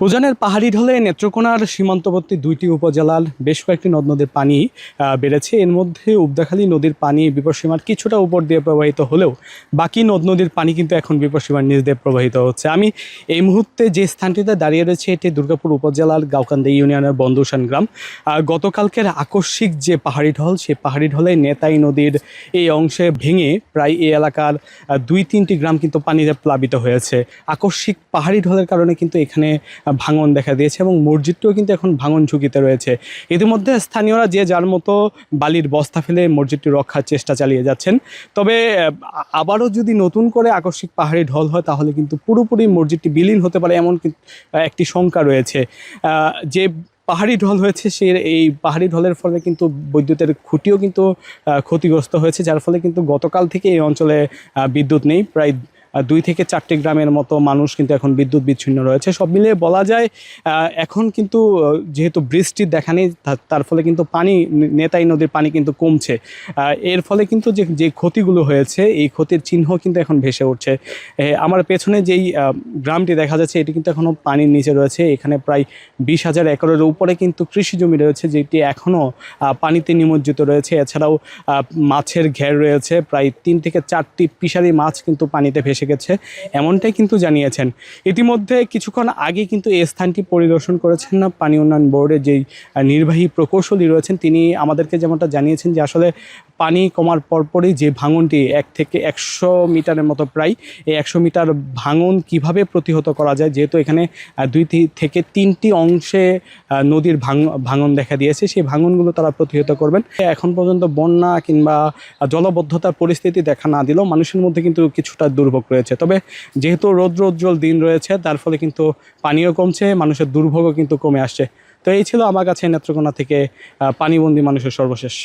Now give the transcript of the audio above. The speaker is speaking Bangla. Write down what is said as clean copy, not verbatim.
উজানের পাহাড়ি ঢলে নেত্রকোনার সীমান্তবর্তী দুইটি উপজেলার বেশ কয়েকটি নদ নদীর পানি বেড়েছে। এর মধ্যে উবদাখালী নদীর পানি বিপদসীমার কিছুটা উপর দিয়ে প্রবাহিত হলেও বাকি নদ নদীর পানি কিন্তু এখন বিপদসীমার নিচ দিয়ে প্রবাহিত হচ্ছে। আমি এই মুহূর্তে যে স্থানটিতে দাঁড়িয়ে রয়েছে এটি দুর্গাপুর উপজেলার গাওকান্দি ইউনিয়নের বন্দুসান গ্রাম। গতকালকের আকস্মিক যে পাহাড়ি ঢল, সেই পাহাড়ি ঢলে নেতাই নদীর এই অংশে ভেঙে প্রায় এই এলাকার 2-3টি গ্রাম কিন্তু পানিতে প্লাবিত হয়েছে। আকস্মিক পাহাড়ি ঢলের কারণে কিন্তু এখানে ভাঙন দেখা দিয়েছে এবং মসজিদটিও কিন্তু এখন ভাঙন ঝুঁকিতে রয়েছে। ইতিমধ্যে স্থানীয়রা যে যার মতো বালির বস্তা ফেলে মসজিদটি রক্ষার চেষ্টা চালিয়ে যাচ্ছেন। তবে আবারও যদি নতুন করে আকস্মিক পাহাড়ি ঢল হয় তাহলে কিন্তু পুরোপুরি মসজিদটি বিলীন হতে পারে এমন একটি শঙ্কা রয়েছে। যে পাহাড়ি ঢল হয়েছে এই পাহাড়ি ঢলের ফলে কিন্তু বৈদ্যুতের খুঁটিও কিন্তু ক্ষতিগ্রস্ত হয়েছে, যার ফলে কিন্তু গতকাল থেকে এই অঞ্চলে বিদ্যুৎ নেই। প্রায় 2 থেকে 4টি গ্রামের মতো মানুষ কিন্তু এখন বিদ্যুৎ বিচ্ছিন্ন রয়েছে। সব মিলিয়ে বলা যায় এখন কিন্তু যেহেতু বৃষ্টির দেখা নেই, তার ফলে কিন্তু পানি নেতাই নদীর পানি কিন্তু কমছে। এর ফলে কিন্তু যে ক্ষতিগুলো হয়েছে এই ক্ষতির চিহ্ন কিন্তু এখন ভেসে উঠছে। আমার পেছনে যেই গ্রামটি দেখা যাচ্ছে এটি কিন্তু এখনও পানির নিচে রয়েছে। এখানে প্রায় 20,000 একরের উপরে কিন্তু কৃষি জমি রয়েছে, যেটি এখনও পানিতে নিমজ্জিত রয়েছে। এছাড়াও মাছের ঘের রয়েছে, প্রায় 3 থেকে 4টি ফিশারি মাছ কিন্তু পানিতে ভেসে গেছে, এমনটাই কিন্তু জানিয়েছেন। ইতিমধ্যে কিছুক্ষণ আগে কিন্তু এই স্থানটি পরিদর্শন করেছেন না পানি উন্নয়ন বোর্ডের যেই নির্বাহী প্রকৌশলী রয়েছেন, তিনি আমাদেরকে যেমনটা জানিয়েছেন যে আসলে পানি কমার পরপরই যে ভাঙনটি 1 থেকে 100 মিটারের মতো, প্রায় এই 100 মিটার ভাঙন কিভাবে প্রতিহত করা যায়, যেহেতু এখানে 2 থেকে 3টি অংশে নদীর ভাঙন দেখা দিয়েছে, সেই ভাঙনগুলো তারা প্রতিহত করবেন। এখন পর্যন্ত বন্যা কিংবা জলবদ্ধতার পরিস্থিতি দেখা না দিলেও মানুষের মধ্যে কিন্তু কিছুটা দুর্ভোগ রয়েছে। তবে যেহেতু রৌদ্রোজ্জ্বল দিন রয়েছে তার ফলে কিন্তু পানিও কমছে, মানুষের দুর্ভোগও কিন্তু কমে আসছে। তো এই ছিল আমার কাছে নেত্রকোনা থেকে পানিবন্দী মানুষের সর্বশেষ।